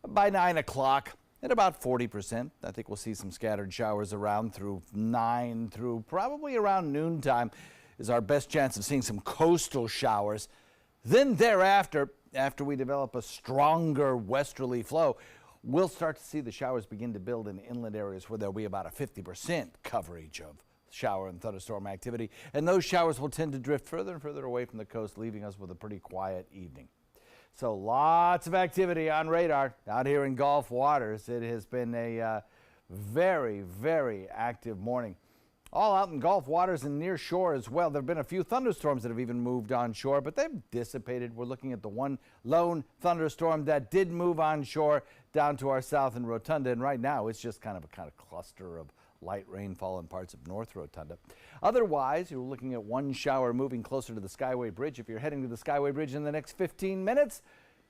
by 9 o'clock at about 40%. I think we'll see some scattered showers around through 9 through probably around noontime is our best chance of seeing some coastal showers. Then thereafter, after we develop a stronger westerly flow, we'll start to see the showers begin to build in inland areas where there'll be about a 50% coverage of shower and thunderstorm activity. And those showers will tend to drift further and further away from the coast, leaving us with a pretty quiet evening. So lots of activity on radar out here in Gulf waters. It has been a very, very active morning. All out in Gulf waters and near shore as well. There have been a few thunderstorms that have even moved on shore, but they've dissipated. We're looking at the one lone thunderstorm that did move on shore down to our south in Rotunda, and right now it's just kind of a cluster of light rainfall in parts of North Rotunda. Otherwise, you're looking at one shower moving closer to the Skyway Bridge. If you're heading to the Skyway Bridge in the next 15 minutes,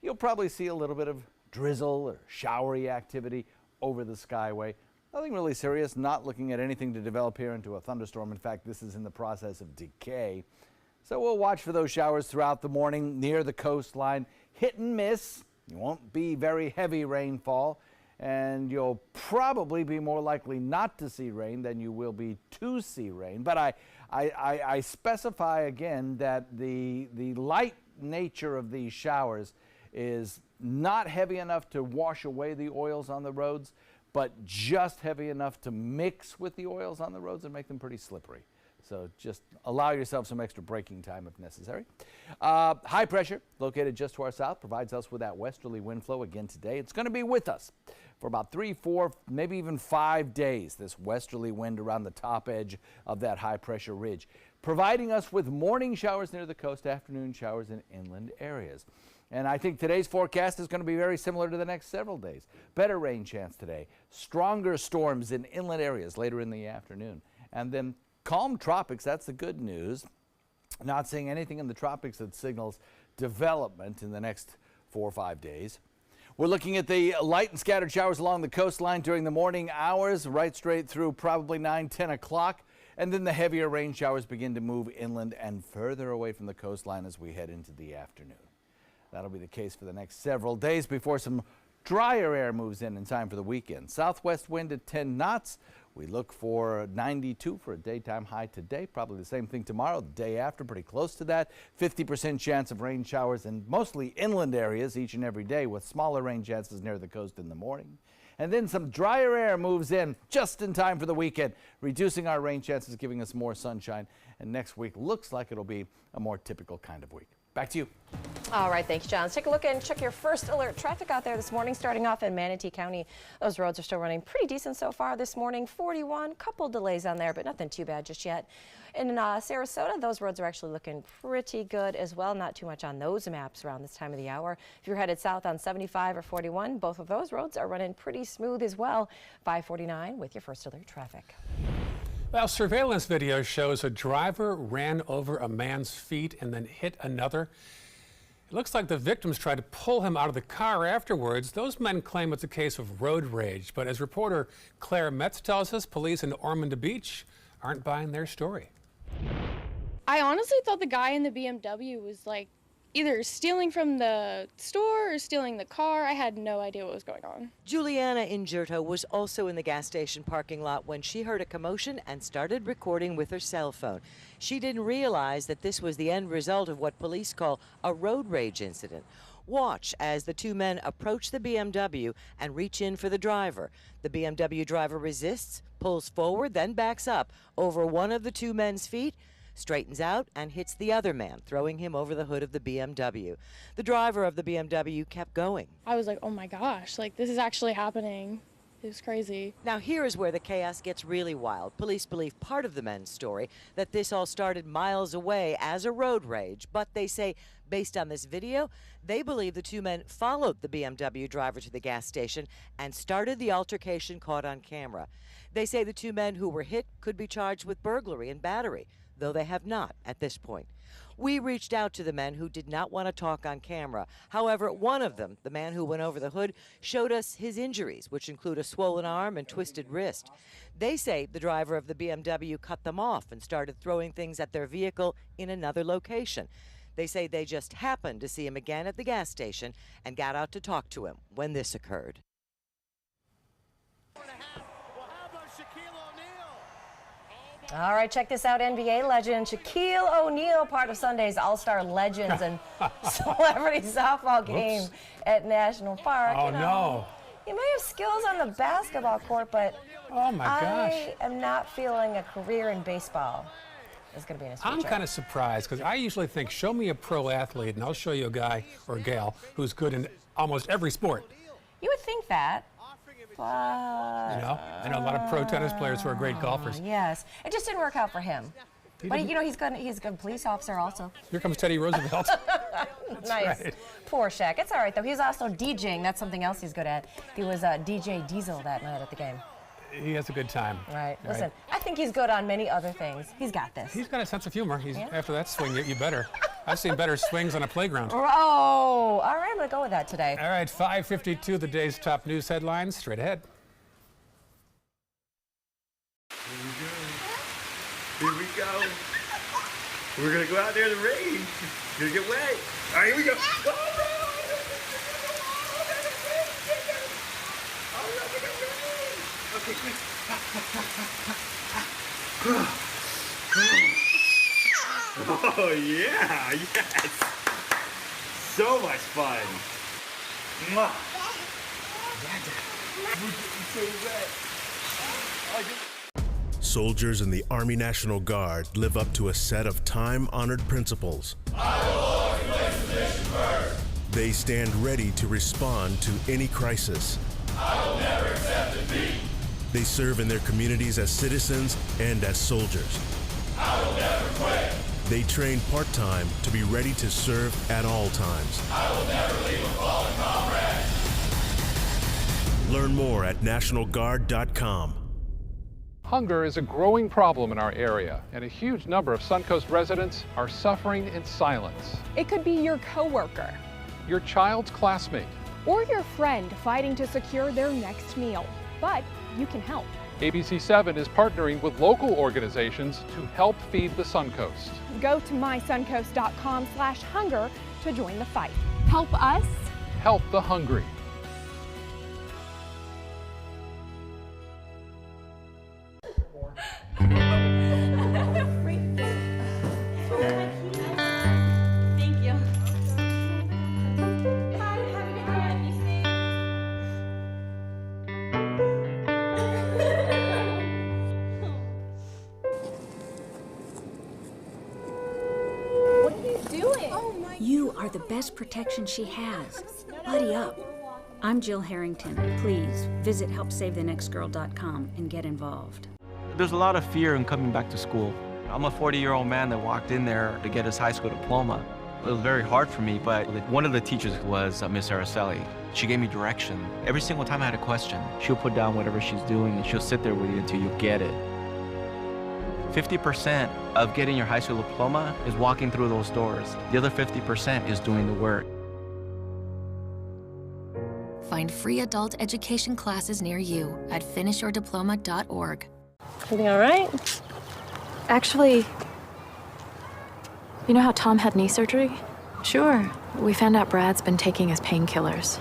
you'll probably see a little bit of drizzle or showery activity over the Skyway. Nothing really serious, not looking at anything to develop here into a thunderstorm. In fact, this is in the process of decay. So we'll watch for those showers throughout the morning near the coastline. Hit and miss. It won't be very heavy rainfall, and you'll probably be more likely not to see rain than you will be to see rain. But I specify again that the light nature of these showers is not heavy enough to wash away the oils on the roads, but just heavy enough to mix with the oils on the roads and make them pretty slippery. So just allow yourself some extra braking time if necessary. High pressure located just to our south provides us with that westerly wind flow again today. It's going to be with us for about 3, 4, maybe even 5 days, this westerly wind around the top edge of that high pressure ridge, providing us with morning showers near the coast, afternoon showers in inland areas. And I think today's forecast is going to be very similar to the next several days. Better rain chance today, stronger storms in inland areas later in the afternoon, and then calm tropics. That's the good news. Not seeing anything in the tropics that signals development in the next 4 or 5 days. We're looking at the light and scattered showers along the coastline during the morning hours, right straight through probably 9, 10 o'clock. And then the heavier rain showers begin to move inland and further away from the coastline as we head into the afternoon. That'll be the case for the next several days before some drier air moves in time for the weekend. Southwest wind at 10 knots. We look for 92 for a daytime high today. Probably the same thing tomorrow, the day after, pretty close to that. 50% chance of rain showers in mostly inland areas each and every day with smaller rain chances near the coast in the morning. and then some drier air moves in just in time for the weekend, reducing our rain chances, giving us more sunshine. And next week looks like it'll be a more typical kind of week. Back to you. All right, thanks, John. Let's take a look and check your first alert traffic out there this morning. Starting off in Manatee County, those roads are still running pretty decent so far this morning. 41, couple delays on there, but nothing too bad just yet. In Sarasota, those roads are actually looking pretty good as well. Not too much on those maps around this time of the hour. If you're headed south on 75 or 41, both of those roads are running pretty smooth as well. 549 with your first alert traffic. Well, surveillance video shows a driver ran over a man's feet and then hit another. It looks like the victims tried to pull him out of the car afterwards. Those men claim it's a case of road rage, but as reporter Claire Metz tells us, police in Ormond Beach aren't buying their story. I honestly thought the guy in the BMW was like either stealing from the store or stealing the car. I had no idea what was going on. Juliana Ingerto was also in the gas station parking lot when she heard a commotion and started recording with her cell phone. She didn't realize that this was the end result of what police call a road rage incident. Watch as the two men approach the BMW and reach in for the driver. The BMW driver resists, pulls forward, then backs up over one of the two men's feet, straightens out and hits the other man, throwing him over the hood of the BMW. The driver of the BMW kept going. I was like, oh my gosh, like this is actually happening. It was crazy. Now here is where the chaos gets really wild. Police believe part of the men's story, that this all started miles away as a road rage, but they say based on this video, they believe the two men followed the BMW driver to the gas station and started the altercation caught on camera. They say the two men who were hit could be charged with burglary and battery, though they have not at this point. We reached out to the men who did not want to talk on camera. However, one of them, the man who went over the hood, showed us his injuries, which include a swollen arm and twisted wrist. They say the driver of the BMW cut them off and started throwing things at their vehicle in another location. They say they just happened to see him again at the gas station and got out to talk to him when this occurred. All right, check this out. NBA legend Shaquille O'Neal, part of Sunday's All-Star Legends and Celebrity Softball game at National Park. Oh, no. He may have skills on the basketball court, but oh my gosh, I am not feeling a career in baseball is going to be in his future. I'm kind of surprised because I usually think, show me a pro athlete and I'll show you a guy or a gal who's good in almost every sport. You would think that. But, I know a lot of pro tennis players who are great golfers. Yes, it just didn't work out for him. But he's good. He's a good police officer also. Here comes Teddy Roosevelt. Nice. Right. Poor Shaq. It's all right though. He's also DJing. That's something else he's good at. He was DJ Diesel that night at the game. He has a good time. Right. Listen, I think he's good on many other things. He's got this. He's got a sense of humor. After that swing, you better. I've seen better swings on a playground. Oh, all right. I'm going to go with that today. All right, 5:52, the day's top news headlines. Straight ahead. Here we go. We're going to go out there in the rain. We're going to get wet. All right, here we go. Okay, quick. Oh, yeah. Yes. So much fun. Mwah. So wet. Soldiers in the Army National Guard live up to a set of time-honored principles. I will always place the mission first. They stand ready to respond to any crisis. I will never accept defeat. They serve in their communities as citizens and as soldiers. I will never quit. They train part-time to be ready to serve at all times. I will never leave a fallen comrade. Learn more at nationalguard.com. Hunger is a growing problem in our area, and a huge number of Suncoast residents are suffering in silence. It could be your coworker, your child's classmate, or your friend fighting to secure their next meal. But you can help. ABC7 is partnering with local organizations to help feed the Suncoast. Go to mysuncoast.com/hunger to join the fight. Help us. Help the hungry. You are the best protection she has. Buddy up. I'm Jill Harrington. Please visit helpsavethenextgirl.com and get involved. There's a lot of fear in coming back to school. I'm a 40-year-old man that walked in there to get his high school diploma. It was very hard for me, but one of the teachers was Miss Araceli. She gave me direction. Every single time I had a question, she'll put down whatever she's doing and she'll sit there with you until you get it. 50% of getting your high school diploma is walking through those doors. The other 50% is doing the work. Find free adult education classes near you at finishyourdiploma.org. Everything all right? Actually, you know how Tom had knee surgery? Sure. We found out Brad's been taking his painkillers.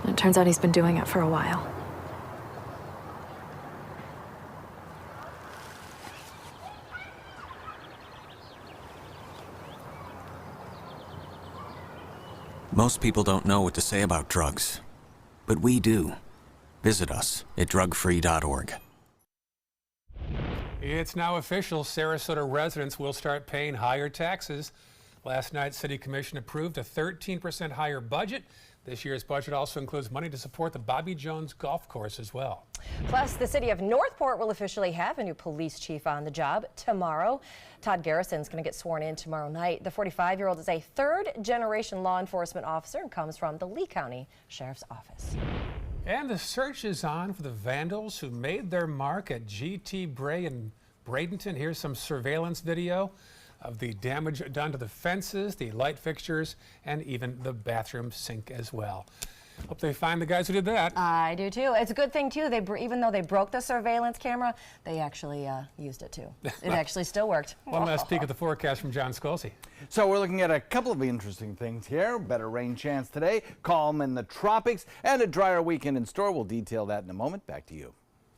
And it turns out he's been doing it for a while. Most people don't know what to say about drugs, but we do. Visit us at drugfree.org. It's now official. Sarasota residents will start paying higher taxes. Last night, City Commission approved a 13% higher budget. This year's budget also includes money to support the Bobby Jones Golf Course as well. Plus, the city of Northport will officially have a new police chief on the job tomorrow. Todd Garrison's going to get sworn in tomorrow night. The 45-year-old is a third-generation law enforcement officer and comes from the Lee County Sheriff's Office. And the search is on for the vandals who made their mark at G.T. Bray in Bradenton. Here's some surveillance video of the damage done to the fences, the light fixtures, and even the bathroom sink as well. Hope they find the guys who did that. I do too. It's a good thing too. Even though they broke the surveillance camera, they actually used it too. It actually still worked. One last peek at the forecast from John Scalzi. So we're looking at a couple of interesting things here. Better rain chance today, calm in the tropics, and a drier weekend in store. We'll detail that in a moment. Back to you.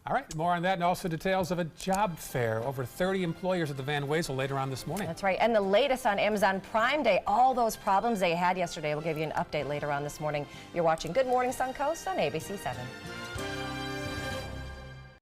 All right, more on that and also details of a job fair. Over 30 employers at the Van Wezel later on this morning. That's right, and the latest on Amazon Prime Day. All those problems they had yesterday. We'll give you an update later on this morning. You're watching Good Morning Suncoast on ABC 7.